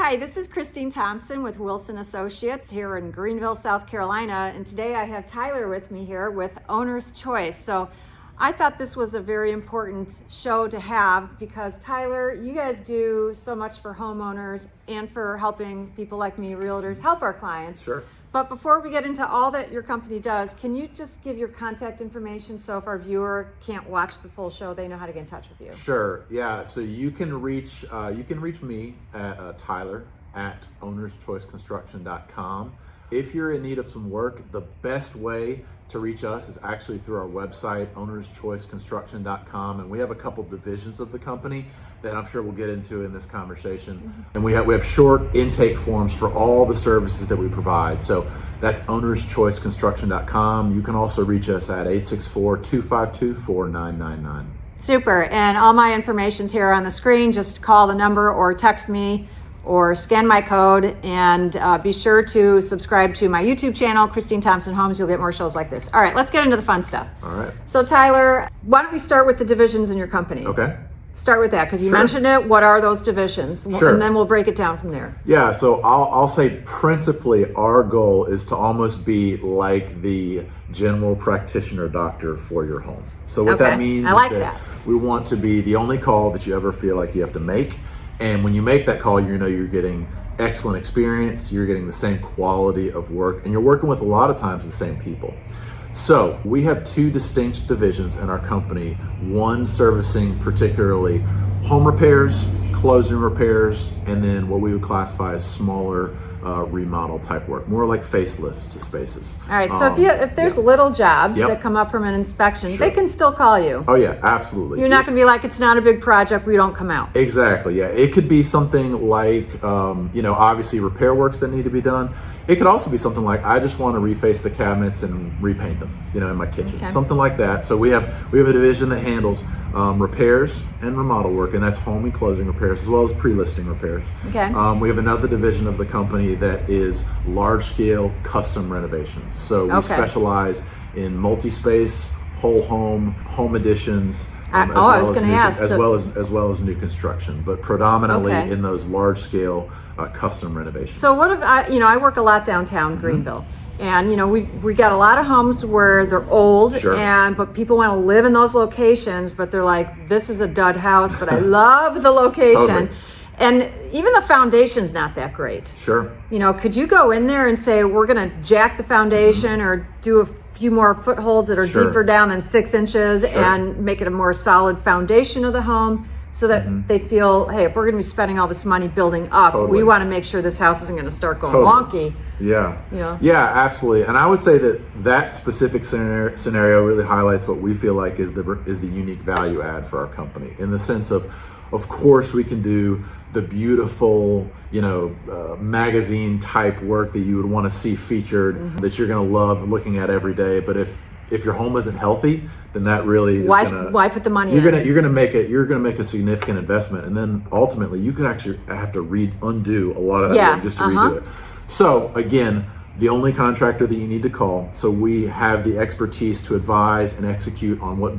Hi, this is Christine Thompson with Wilson Associates here in Greenville, South Carolina, and today I have Tyler with me here with Owner's Choice. So I thought this was a very important show to have because Tyler, you guys do so much for homeowners and for helping people like me, realtors, help our clients. Sure. But before we get into all that your company does, can you just give your contact information so if our viewer can't watch the full show, they know how to get in touch with you? Sure. Yeah. So you can reach me at Tyler at ownerschoiceconstruction.com. If you're in need of some work, the best way to reach us is actually through our website, ownerschoiceconstruction.com, and we have a couple divisions of the company that I'm sure we'll get into in this conversation. Mm-hmm. And we have short intake forms for all the services that we provide. So that's ownerschoiceconstruction.com. You can also reach us at 864-252-4999. Super. And all my information's here on the screen. Just call the number or text me or scan my code, and be sure to subscribe to my YouTube channel, Christine Thompson Homes. You'll get more shows like this. All right, let's get into the fun stuff. All right. So Tyler, why don't we start with the divisions in your company? Okay. Start with that, because you Sure. mentioned it. What are those divisions? Sure. And then we'll break it down from there. Yeah, so I'll say principally our goal is to almost be like the general practitioner doctor for your home. So what that means I like is that we want to be the only call that you ever feel like you have to make. And when you make that call, you know you're getting excellent experience, you're getting the same quality of work, and you're working with a lot of times the same people. So we have two distinct divisions in our company, one servicing particularly home repairs, closing repairs, and then what we would classify as smaller remodel type work, more like facelifts to spaces. All right, so if there's little jobs that come up from an inspection, Sure. they can still call you. Oh yeah, absolutely. You're not going to be like, it's not a big project, we don't come out. Exactly, yeah. It could be something like, obviously repair works that need to be done. It could also be something like, I just want to reface the cabinets and repaint them, in my kitchen, something like that. So we have a division that handles repairs and remodel work, and that's home and closing repairs as well as pre-listing repairs. Okay. We have another division of the company that is large-scale custom renovations. So we specialize in multi-space, whole home additions, as well as new construction, but predominantly in those large-scale custom renovations. So what if I work a lot downtown Greenville, and we got a lot of homes where they're old, but people want to live in those locations, but they're like, this is a dud house, but I love the location. Totally. And even the foundation's not that great. Sure. Could you go in there and say, we're going to jack the foundation or do a few more footholds that are deeper down than 6 inches and make it a more solid foundation of the home so that they feel, hey, if we're going to be spending all this money building up, we want to make sure this house isn't going to start going wonky. Yeah. Yeah, absolutely. And I would say that specific scenario really highlights what we feel like is the unique value add for our company, in the sense of course, we can do the beautiful, magazine type work that you would want to see featured, that you're going to love looking at every day. But if your home isn't healthy, then that really is why put the money in? You're gonna make a significant investment, and then ultimately you could actually have to undo a lot of that work just to redo it. So again, the only contractor that you need to call. So we have the expertise to advise and execute on what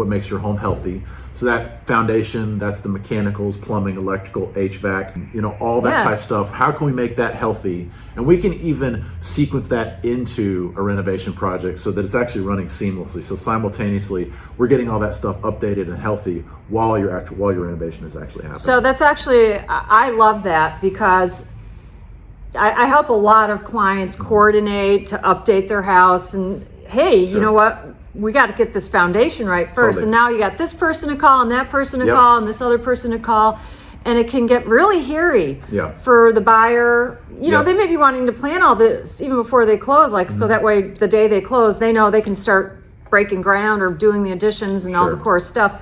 makes your home healthy. So that's foundation, that's the mechanicals, plumbing, electrical, HVAC, all that type stuff. How can we make that healthy? And we can even sequence that into a renovation project so that it's actually running seamlessly. So simultaneously, we're getting all that stuff updated and healthy while your renovation is actually happening. So that's actually, I love that, because I help a lot of clients coordinate to update their house, and hey, you know what? We got to get this foundation right first. And now you got this person to call and that person to call and this other person to call. And it can get really hairy for the buyer. They may be wanting to plan all this even before they close, so that way the day they close, they know they can start breaking ground or doing the additions and all the core stuff.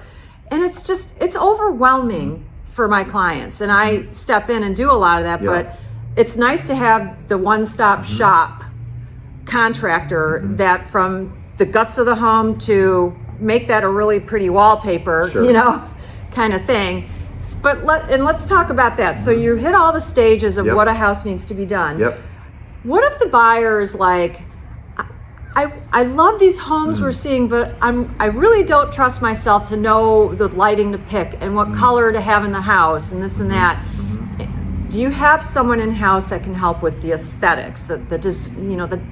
And it's overwhelming for my clients. And I step in and do a lot of that, but it's nice to have the one-stop shop contractor that from the guts of the home to make that a really pretty wallpaper, kind of thing. But let's talk about that. So you hit all the stages of what a house needs to be done. What if the buyer is like, I love these homes we're seeing, but I really don't trust myself to know the lighting to pick and what color to have in the house and this and that. do you have someone in-house that can help with the aesthetics, the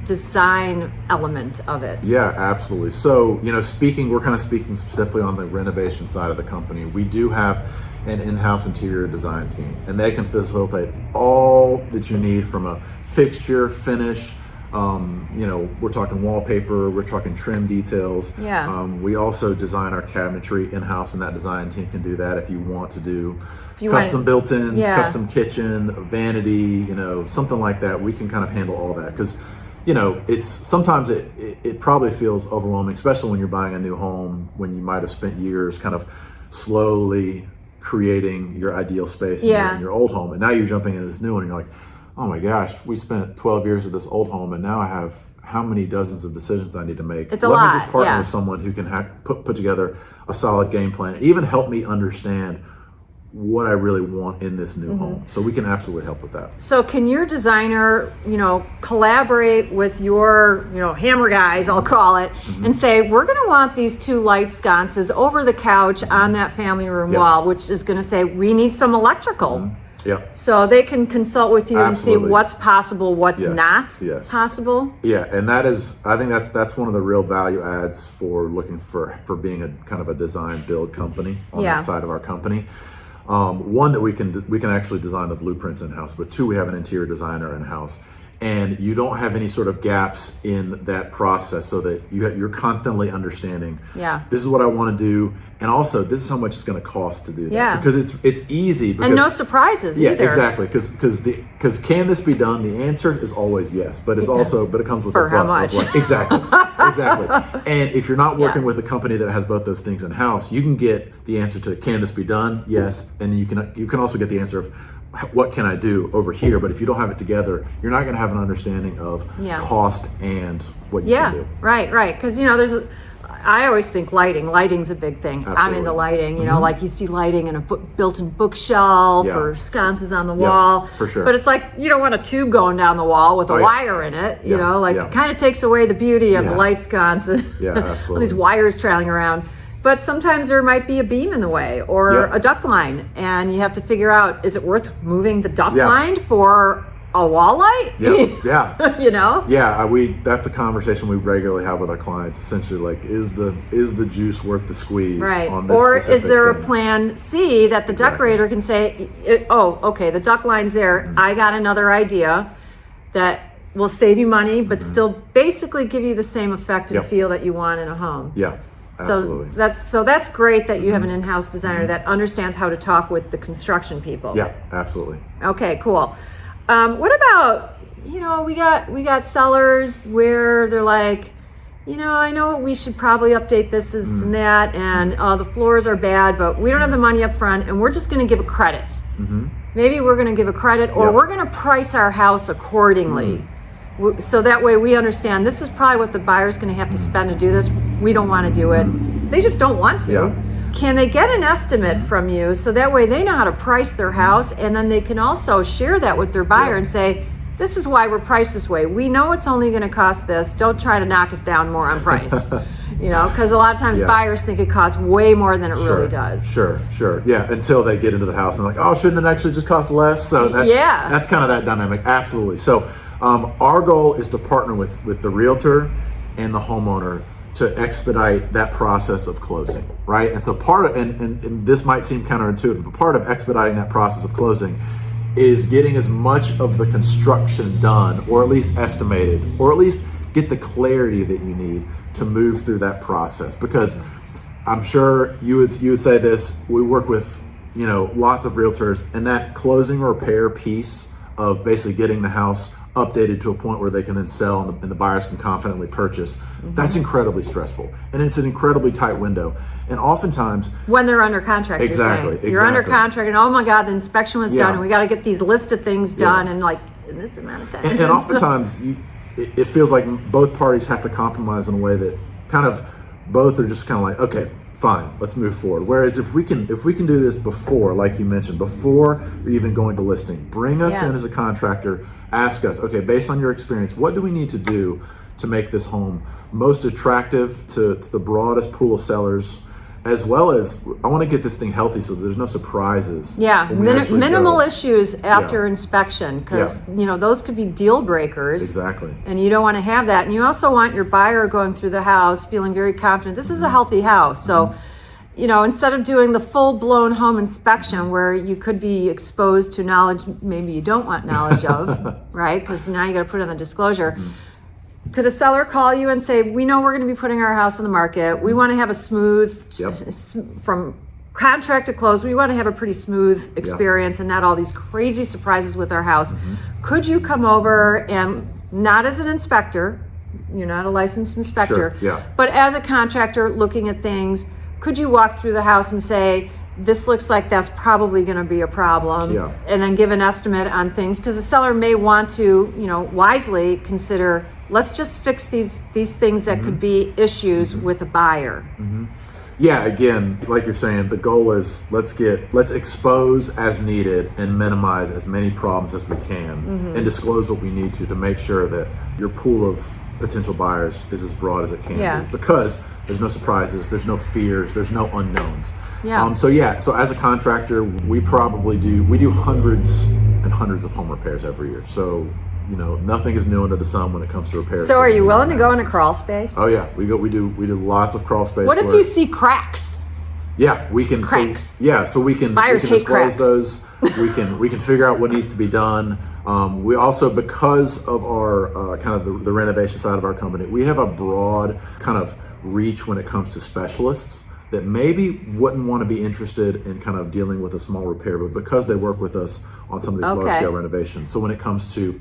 design element of it? Yeah, absolutely. So, we're kind of speaking specifically on the renovation side of the company. We do have an in-house interior design team, and they can facilitate all that you need from a fixture, finish, we're talking wallpaper, we're talking trim details. Yeah. We also design our cabinetry in-house, and that design team can do that if you want to do custom built-ins, custom kitchen, vanity, something like that. We can kind of handle all that because, it's sometimes it probably feels overwhelming, especially when you're buying a new home, when you might have spent years kind of slowly creating your ideal space in your old home, and now you're jumping into this new one and you're like, oh my gosh, we spent 12 years of this old home and now I have how many dozens of decisions I need to make. It's a lot. Let me just partner with someone who can put together a solid game plan and even help me understand what I really want in this new home. So we can absolutely help with that. So can your designer, collaborate with your, hammer guys, I'll call it, and say, we're going to want these 2 light sconces over the couch on that family room wall, which is going to say, we need some electrical. Yeah. So they can consult with you and see what's possible, what's not possible. Yeah, and I think that's one of the real value adds for looking for being a kind of a design build company on that side of our company. One, that we can actually design the blueprints in-house, but 2, we have an interior designer in-house. And you don't have any sort of gaps in that process, so that you're constantly understanding, this is what I want to do, and also this is how much it's going to cost to do that. Because it's easy. Because, and no surprises either. Yeah, exactly. Because can this be done? The answer is always yes, but it comes with for how much? Exactly. And if you're not working with a company that has both those things in house, you can get the answer to can this be done? Yes, and you can also get the answer of what can I do over here. But if you don't have it together, you're not going to have an understanding of cost and what you can do. Right. Because I always think lighting's a big thing. Absolutely. I'm into lighting, like you see lighting in a built-in bookshelf or sconces on the wall. For sure. But it's like, you don't want a tube going down the wall with a wire in it, it kind of takes away the beauty of the light sconce and absolutely. all these wires trailing around. But sometimes there might be a beam in the way or a duct line, and you have to figure out, is it worth moving the duct line for a wall light? Yeah. That's a conversation we regularly have with our clients. Essentially, like, is the juice worth the squeeze? Right. On this or is there thing? A plan C that the decorator can say, okay, the duct line's there. I got another idea that will save you money, but still basically give you the same effect and feel that you want in a home. Yeah. Absolutely. So that's great that you have an in-house designer that understands how to talk with the construction people. Yeah, absolutely. Okay, cool. What about, we got sellers where they're like, I know we should probably update this and that, and the floors are bad, but we don't have the money up front, and we're just going to give a credit. Maybe we're going to give a credit, or we're going to price our house accordingly. So that way we understand this is probably what the buyer's going to have to spend to do this. We don't want to do it. They just don't want to. Can they get an estimate from you so that way they know how to price their house, and then they can also share that with their buyer and say, this is why we're priced this way. We know it's only going to cost this. Don't try to knock us down more on price. Because a lot of times buyers think it costs way more than it really does. Sure. Yeah, until they get into the house and they're like, oh, shouldn't it actually just cost less? So that's kind of that dynamic. Absolutely. So our goal is to partner with the realtor and the homeowner to expedite that process of closing, right? And so part of, and this might seem counterintuitive, but part of expediting that process of closing is getting as much of the construction done, or at least estimated, or at least get the clarity that you need to move through that process. Because I'm sure you would say this, we work with, lots of realtors, and that closing repair piece of basically getting the house updated to a point where they can then sell and the buyers can confidently purchase, that's incredibly stressful. And it's an incredibly tight window. And oftentimes... when they're under contract, exactly. You're under contract and, oh my God, the inspection was done and we got to get these list of things done in this amount of time. And oftentimes it feels like both parties have to compromise in a way that kind of both are just kind of like, okay, fine, let's move forward. Whereas if we can do this before, like you mentioned, before we're even going to listing, bring us in as a contractor, ask us, okay, based on your experience, what do we need to do to make this home most attractive to the broadest pool of sellers as well as I want to get this thing healthy so there's no surprises. Yeah, when we actually minimal go. issues after inspection, because those could be deal breakers. Exactly. And you don't want to have that. And you also want your buyer going through the house feeling very confident. This is a healthy house. So, instead of doing the full-blown home inspection where you could be exposed to knowledge maybe you don't want knowledge of, right? Because now you got to put in the disclosure. Could a seller call you and say, we know we're going to be putting our house on the market. We want to have a smooth, from contract to close, we want to have a pretty smooth experience and not all these crazy surprises with our house. Could you come over and, not as an inspector, you're not a licensed inspector, but as a contractor looking at things, could you walk through the house and say, this looks like that's probably going to be a problem, and then give an estimate on things? Because the seller may want to, wisely consider, let's just fix these things that could be issues with a buyer. Yeah, again, like you're saying, the goal is let's expose as needed and minimize as many problems as we can, and disclose what we need to make sure that your pool of potential buyers is as broad as it can be, because there's no surprises, there's no fears, there's no unknowns. So as a contractor, we do hundreds and hundreds of home repairs every year. So nothing is new under the sun when it comes to repairs. So are you willing to go into crawl space? Oh yeah, we do lots of crawl space. What if you see cracks? Yeah, we can. Cracks. So we can Buyers hate disclose cracks. those. We can figure out what needs to be done. We also, because of our kind of the renovation side of our company, we have a broad kind of reach when it comes to specialists that maybe wouldn't want to be interested in kind of dealing with a small repair, but because they work with us on some of these large scale renovations. So when it comes to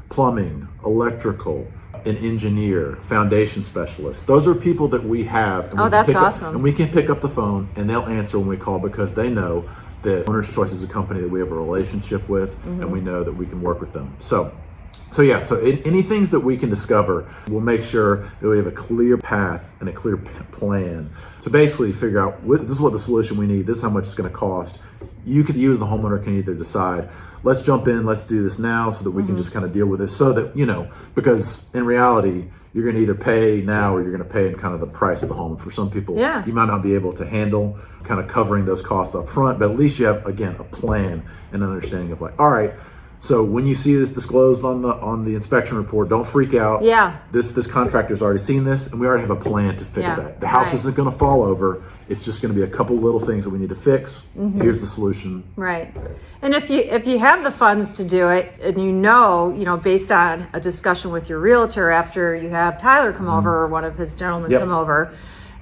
plumbing, electrical, an engineer, foundation specialist, those are people that we have. And that's awesome. And we can pick up the phone and they'll answer when we call, because they know that Owner's Choice is a company that we have a relationship with, and we know that we can work with them. So any things that we can discover, we'll make sure that we have a clear path and a clear plan to basically figure out, this is what the solution we need, this is how much it's going to cost. You could use the homeowner can either decide, let's jump in, let's do this now so that we can just kind of deal with it, so that, because in reality, you're going to either pay now or you're going to pay in kind of the price of the home. For some people, you might not be able to handle kind of covering those costs up front, but at least you have, again, a plan and understanding of like, all right, so when you see this disclosed on the inspection report, don't freak out. This contractor's already seen this, and we already have a plan to fix that. The house isn't going to fall over. It's just going to be a couple little things that we need to fix. Here's the solution. Right. And if you have the funds to do it, and based on a discussion with your realtor after you have Tyler come over or one of his gentlemen come over,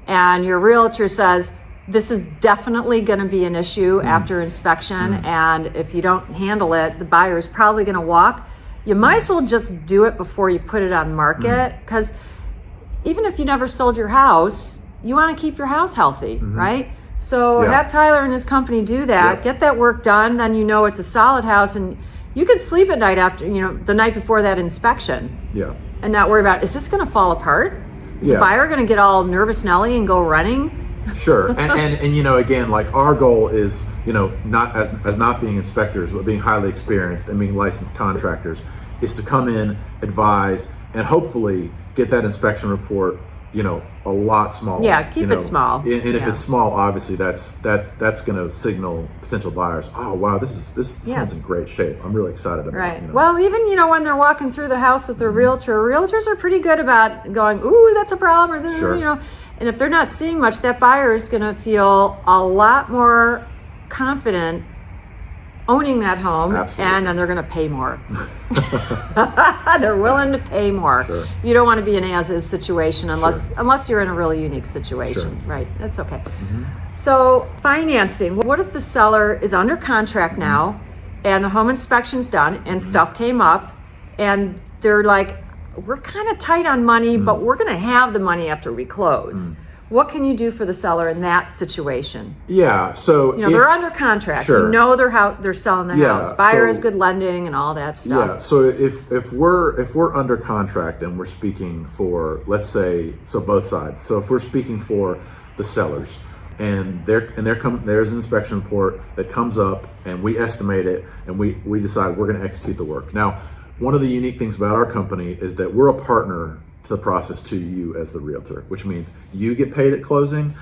and your realtor says, this is definitely going to be an issue after inspection, and if you don't handle it, the buyer is probably going to walk. You might as well just do it before you put it on market, because even if you never sold your house, you want to keep your house healthy, right? So have Tyler and his company do that, get that work done, then it's a solid house, and you can sleep at night after, the night before that inspection. And not worry about, is this going to fall apart? Is the buyer going to get all nervous Nelly and go running? Sure. And again, like our goal is, not as not being inspectors, but being highly experienced and being licensed contractors, is to come in, advise, and hopefully get that inspection report, a lot smaller. Keep it small. And if it's small, obviously that's going to signal potential buyers, oh wow, this sounds in great shape. I'm really excited about it. Well, even when they're walking through the house with their realtor, realtors are pretty good about going, ooh, that's a problem, or and if they're not seeing much, that buyer is going to feel a lot more confident owning that home. Absolutely. And then they're going to pay more. They're willing to pay more. You don't want to be an as-is situation unless you're in a really unique situation. Right? That's okay. So financing. What if the seller is under contract now and the home inspection's done and stuff came up and they're like, we're kind of tight on money, but we're going to have the money after we close. What can you do for the seller in that situation? So they're under contract. They're selling the house. Buyer has good lending and all that stuff. So if we're under contract and we're speaking for, let's say, so both sides. So if we're speaking for the sellers, and there's an inspection report that comes up, and we estimate it, and we decide we're going to execute the work. Now, one of the unique things about our company is that we're a partner the process to you as the realtor, which means you get paid at closing.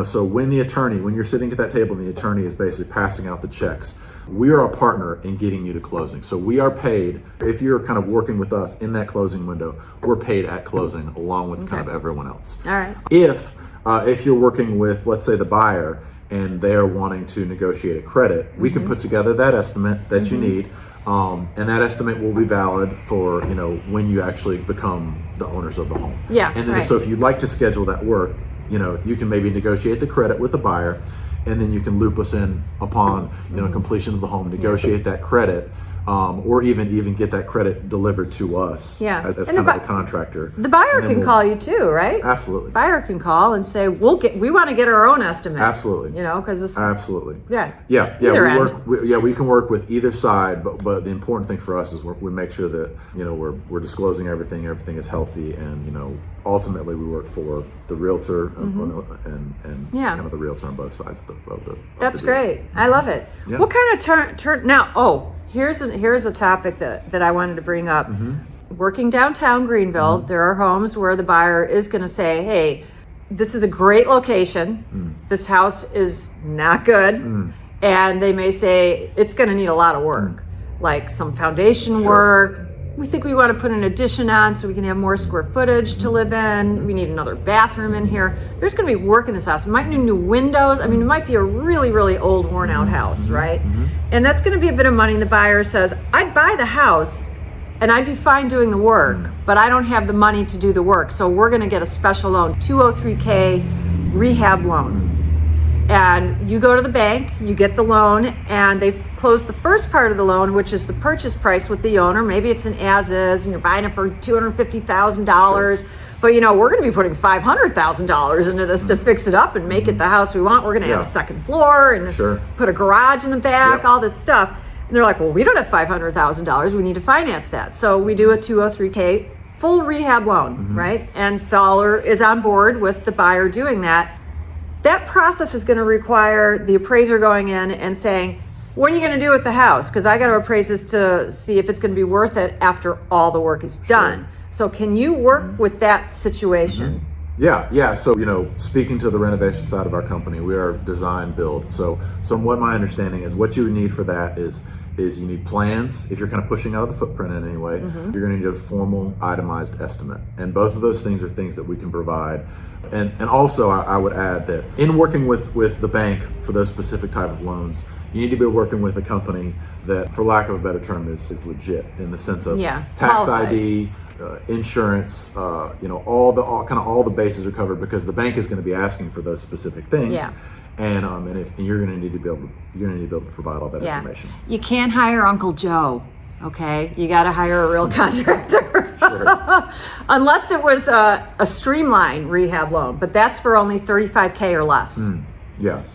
So when you're sitting at that table and the attorney is basically passing out the checks, we are a partner in getting you to closing. So we are paid, if you're kind of working with us in that closing window, we're paid at closing along with kind of everyone else. All right. If you're working with, let's say, the buyer and they are wanting to negotiate a credit, we can put together that estimate that you need. And that estimate will be valid for, when you actually become the owners of the home. Yeah. And then so if you'd like to schedule that work, you can maybe negotiate the credit with the buyer, and then you can loop us in upon, completion of the home, negotiate that credit, or even get that credit delivered to us as kind of a contractor. The buyer can call you too, right? Absolutely. Buyer can call and say, we want to get our own estimate. Absolutely. Because this. Absolutely. Yeah. We can work with either side, but the important thing for us is we make sure that we're disclosing everything is healthy, and ultimately we work for the realtor and kind of the realtor on both sides of the That's deal. Great. I love it. Yeah. What kind of turn now? Oh, here's a topic that I wanted to bring up. Working downtown Greenville, there are homes where the buyer is going to say, hey, this is a great location. This house is not good. And they may say it's going to need a lot of work, like some foundation work. We think we want to put an addition on so we can have more square footage to live in. We need another bathroom in here. There's going to be work in this house. It might need new windows. I mean, it might be a really, really old, worn out house, right? And that's going to be a bit of money. And the buyer says, I'd buy the house and I'd be fine doing the work, but I don't have the money to do the work. So we're going to get a special loan, 203K rehab loan. And you go to the bank, you get the loan, and they close the first part of the loan, which is the purchase price with the owner. Maybe it's an as-is, and you're buying it for $250,000. Sure. But we're going to be putting $500,000 into this to fix it up and make it the house we want. We're going to have a second floor and put a garage in the back, all this stuff. And they're like, well, we don't have $500,000. We need to finance that. So we do a 203K full rehab loan, right? And seller is on board with the buyer doing that. That process is going to require the appraiser going in and saying, what are you going to do with the house? Because I got to appraise this to see if it's going to be worth it after all the work is done. So can you work with that situation? Yeah. So, speaking to the renovation side of our company, we are design build. So what my understanding is, what you need for that is you need plans. If you're kind of pushing out of the footprint in any way, you're going to need a formal itemized estimate. And both of those things are things that we can provide. And also I would add that in working with the bank for those specific type of loans, you need to be working with a company that, for lack of a better term, is legit in the sense of tax ID, insurance, all the bases are covered, because the bank is going to be asking for those specific things. Yeah. And you're going to need to be able to provide all that information. You can't hire Uncle Joe. Okay, you got to hire a real contractor. Unless it was a streamline rehab loan, but that's for only $35K or less.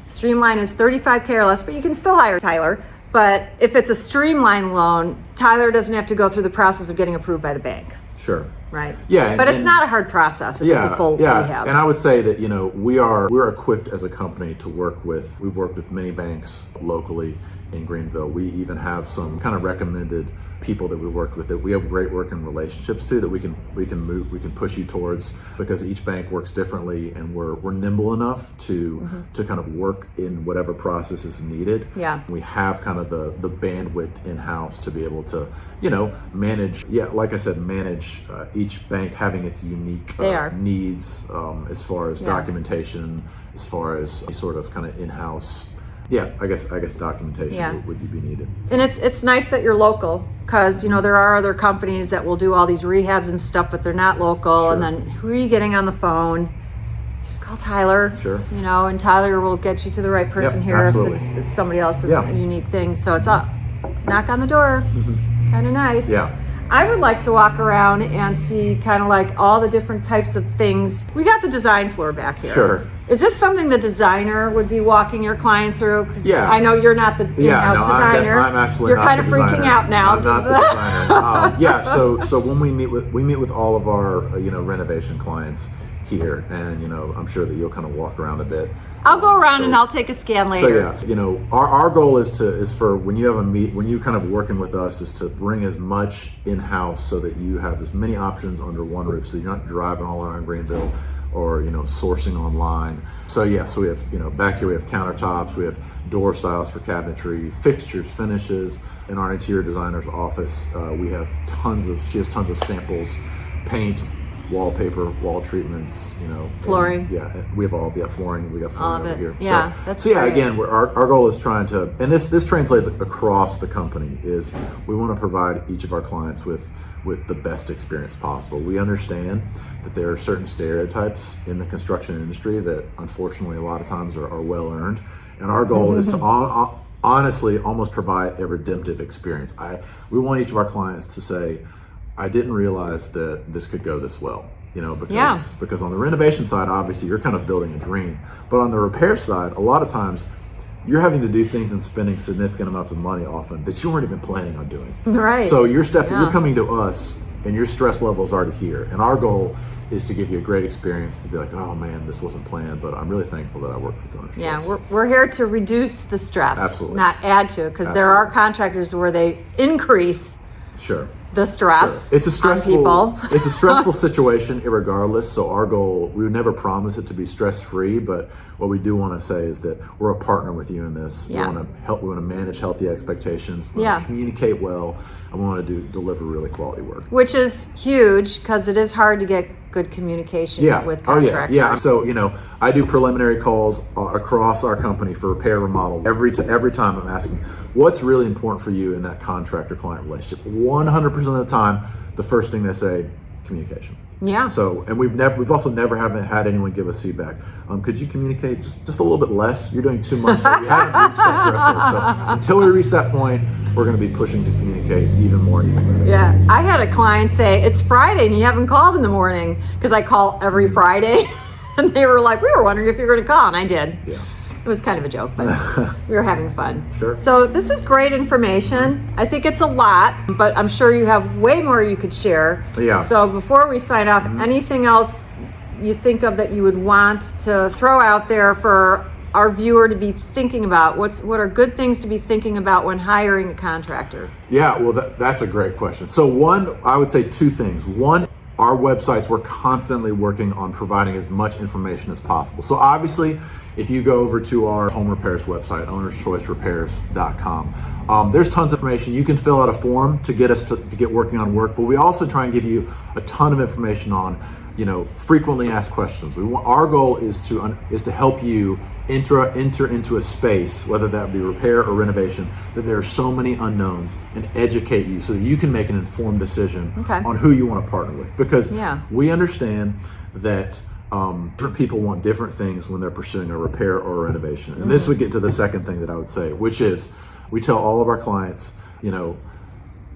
Streamline is $35K or less, but you can still hire Tyler. But if it's a streamline loan, Tyler doesn't have to go through the process of getting approved by the bank. Sure. Right. Yeah. But it's not a hard process if it's a full rehab. And I would say that, we're equipped as a company to work with. We've worked with many banks locally in Greenville. We even have some kind of recommended people that we've worked with that we have great working relationships to, that we can push you towards, because each bank works differently, and we're nimble enough to kind of work in whatever process is needed. Yeah. We have kind of the bandwidth in-house to be able to, manage, like I said, manage each bank having its unique needs as far as documentation, as far as sort of kind of in-house. I guess documentation would be needed. And it's nice that you're local, because there are other companies that will do all these rehabs and stuff, but they're not local. And then who are you getting on the phone? Just call Tyler. Sure. And Tyler will get you to the right person here absolutely. if it's somebody else that's a unique thing. So it's up, knock on the door. Kind of nice. Yeah. I would like to walk around and see kind of like all the different types of things. We got the design floor back here. Sure. Is this something the designer would be walking your client through? 'Cause I know you're not the in-house designer. I'm absolutely you're not kind of the freaking designer. out now. I'm not the designer. So when we meet with all of our renovation clients, here, and I'm sure that you'll kind of walk around a bit. I'll go around and I'll take a scan later. So yeah, our goal is for when you have when you kind of working with us, is to bring as much in-house so that you have as many options under one roof, so you're not driving all around Greenville or sourcing online. So yeah, so we have back here we have countertops, we have door styles for cabinetry, fixtures, finishes. In our interior designer's office, she has tons of samples, paint, wallpaper, wall treatments, flooring. We have all flooring. We got flooring over here. Yeah, that's great. Again, our goal is trying to, and this translates across the company, is we want to provide each of our clients with the best experience possible. We understand that there are certain stereotypes in the construction industry that unfortunately a lot of times are well earned, and our goal is to honestly almost provide a redemptive experience. We want each of our clients to say, I didn't realize that this could go this well, because on the renovation side, obviously you're kind of building a dream, but on the repair side, a lot of times you're having to do things and spending significant amounts of money often that you weren't even planning on doing. Right. So you're coming to us and your stress level is already here. And our goal is to give you a great experience, to be like, oh man, this wasn't planned, but I'm really thankful that I worked with owners. Yeah, we're here to reduce the stress, Absolutely. not add to it, because there are contractors where they increase the stress. Sure. It's a stressful on people. It's a stressful situation irregardless. So our goal, we would never promise it to be stress-free, but what we do want to say is that we're a partner with you in this. Yeah. We want to help. We want to manage healthy expectations. We want to communicate well, and we want to deliver really quality work. Which is huge, because it is hard to get good communication with contractors. Yeah. So I do preliminary calls across our company for repair, remodel. Every time I'm asking, what's really important for you in that contractor-client relationship? 100% of the time, the first thing they say, communication. Yeah. So, and we've also never haven't had anyone give us feedback. Could you communicate just a little bit less? You're doing too much. So we haven't reached that threshold. So until we reach that point, we're going to be pushing to communicate even more and even better. Yeah. I had a client say, it's Friday and you haven't called in the morning, because I call every Friday. And they were like, we were wondering if you were going to call. And I did. Yeah. It was kind of a joke, but we were having fun. Sure. So this is great information. I think it's a lot, but I'm sure you have way more you could share. Yeah. So before we sign off, anything else you think of that you would want to throw out there for our viewer to be thinking about? What are good things to be thinking about when hiring a contractor? Yeah, well, that's a great question. So one, I would say two things. One, our websites, we're constantly working on providing as much information as possible. So obviously, if you go over to our home repairs website, ownerschoicerepairs.com, there's tons of information. You can fill out a form to get us to get working on work, but we also try and give you a ton of information on, frequently asked questions. Our goal is to help you enter into a space, whether that be repair or renovation, that there are so many unknowns, and educate you so that you can make an informed decision on who you want to partner with. Because we understand that different people want different things when they're pursuing a repair or a renovation. And this would get to the second thing that I would say, which is we tell all of our clients,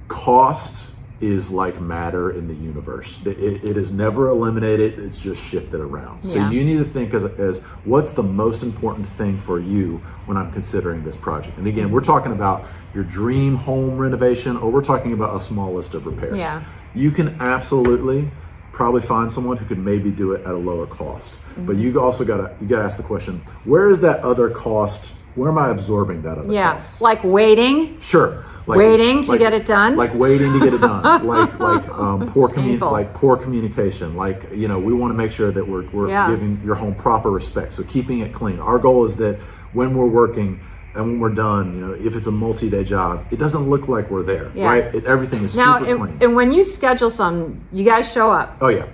cost is like matter in the universe. It is never eliminated, it's just shifted around. So you need to think as what's the most important thing for you when I'm considering this project. And again, we're talking about your dream home renovation, or we're talking about a small list of repairs. Yeah. You can absolutely probably find someone who could maybe do it at a lower cost. But you also gotta ask the question, where is that other cost? Where am I absorbing that other cost? Like waiting. Sure. Waiting to get it done. Like waiting to get it done. Poor communication. We want to make sure that we're giving your home proper respect. So keeping it clean. Our goal is that when we're working and when we're done, if it's a multi-day job, it doesn't look like we're there, right? Everything is super clean. And when you schedule some, you guys show up. Oh yeah.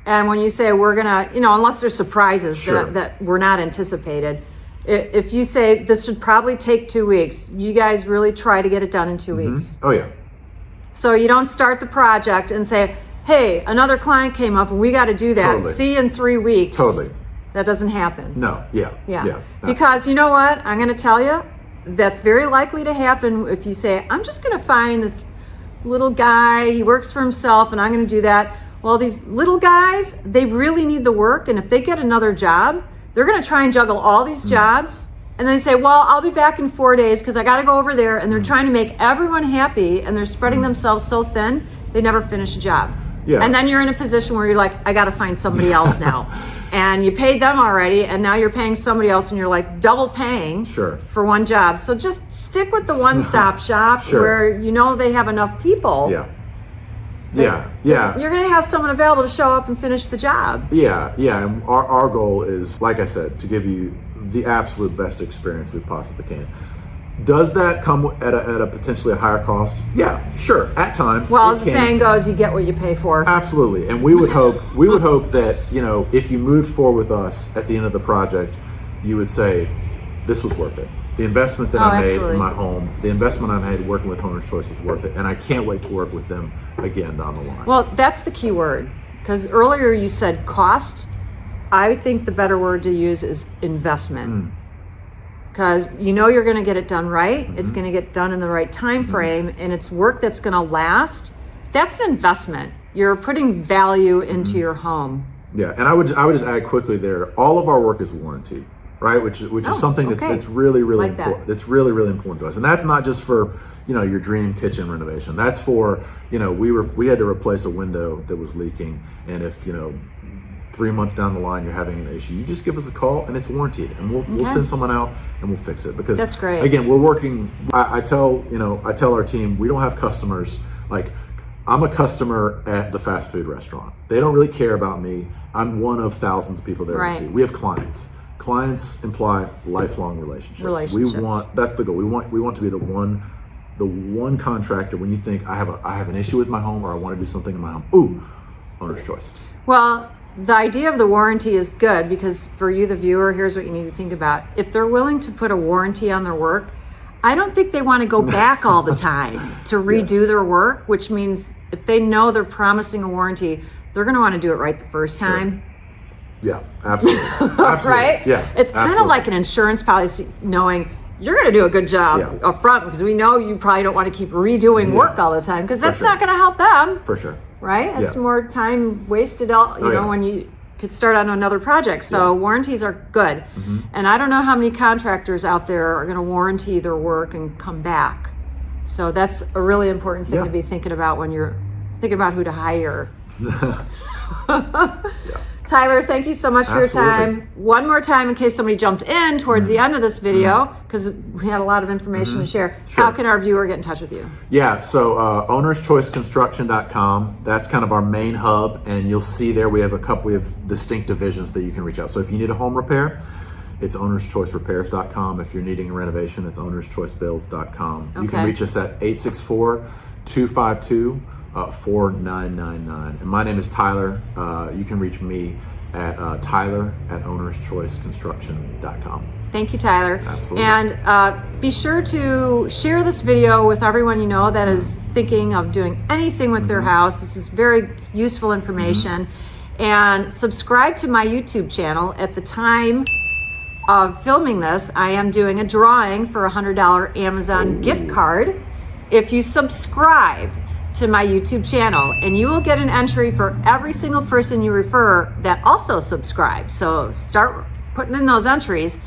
And when you say we're gonna, unless there's surprises that were not anticipated, if you say this should probably take 2 weeks, you guys really try to get it done in 2 weeks. Oh yeah. So you don't start the project and say, hey, another client came up and we got to do that. Totally. See you in 3 weeks. Totally. That doesn't happen. No. Yeah. Because you know what? I'm going to tell you, that's very likely to happen if you say, I'm just going to find this little guy, he works for himself, and I'm going to do that. Well, these little guys, they really need the work, and if they get another job, they're going to try and juggle all these jobs, and they say, well, I'll be back in 4 days because I got to go over there, and they're trying to make everyone happy, and they're spreading themselves so thin, they never finish a job. Yeah. And then you're in a position where you're like, I got to find somebody else now. And you paid them already, and now you're paying somebody else, and you're like double paying for one job. So just stick with the one-stop shop where you know they have enough people. Yeah. Yeah. You're going to have someone available to show up and finish the job. Yeah. And our goal is, like I said, to give you the absolute best experience we possibly can. Does that come at a potentially a higher cost? Yeah, sure. At times. Well, as the saying goes, you get what you pay for. Absolutely. And we would hope that, you know, if you moved forward with us at the end of the project, you would say, this was worth it. The investment that I made in my home, the investment I made working with Homeowner's Choice is worth it. And I can't wait to work with them again down the line. Well, that's the key word. Because earlier you said cost. I think the better word to use is investment. Because you know you're going to get it done right. It's going to get done in the right time frame, and it's work that's going to last. That's an investment. You're putting value into your home. Yeah, and I would just add quickly there. All of our work is warranted, right? Which is something that's really important. That's really important to us, and that's not just for your dream kitchen renovation. That's for we had to replace a window that was leaking, and if 3 months down the line you're having an issue, you just give us a call and it's warranted, and we'll send someone out and we'll fix it. Because that's great. Again, we're working. I tell our team, we don't have customers. Like, I'm a customer at the fast food restaurant. They don't really care about me. I'm one of thousands of people they ever see. We have clients. Clients imply lifelong relationships. That's the goal. We want to be the one contractor when you think I have an issue with my home, or I want to do something in my home. Ooh, Owner's Choice. Well, the idea of the warranty is good, because for you, the viewer, here's what you need to think about. If they're willing to put a warranty on their work, I don't think they want to go back all the time to redo their work, which means if they know they're promising a warranty, they're going to want to do it right the first time. Yeah, absolutely. Right? Yeah. It's kind of like an insurance policy, knowing you're going to do a good job up front, because we know you probably don't want to keep redoing work all the time, because that's not going to help them. For sure. Right? It's more time wasted, when you could start on another project. So warranties are good. And I don't know how many contractors out there are going to warranty their work and come back. So that's a really important thing to be thinking about when you're thinking about who to hire. Tyler, thank you so much for your time. One more time, in case somebody jumped in towards the end of this video, because we had a lot of information to share. How can our viewer get in touch with you? Yeah, so ownerschoiceconstruction.com. That's kind of our main hub, and you'll see there we have distinct divisions that you can reach out. So if you need a home repair, it's ownerschoicerepairs.com. If you're needing a renovation, it's ownerschoicebuilds.com. You can reach us at 864-252 4999. And my name is Tyler. You can reach me at tyler@ownerschoiceconstruction.com. Thank you, Tyler. Absolutely. And be sure to share this video with everyone you know that is thinking of doing anything with their house. This is very useful information. And subscribe to my YouTube channel. At the time of filming this, I am doing a drawing for a $100 Amazon gift card. If you subscribe to my YouTube channel, and you will get an entry for every single person you refer that also subscribes. So start putting in those entries,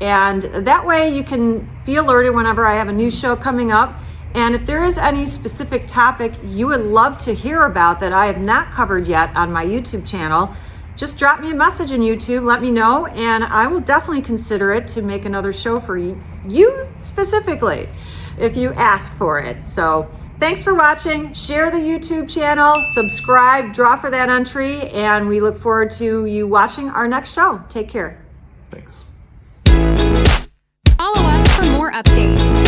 and that way you can be alerted whenever I have a new show coming up. And if there is any specific topic you would love to hear about that I have not covered yet on my YouTube channel, just drop me a message on YouTube, let me know, and I will definitely consider it to make another show for you specifically, if you ask for it. So thanks for watching. Share the YouTube channel, subscribe, draw for that entry, and we look forward to you watching our next show. Take care. Thanks. Follow us for more updates.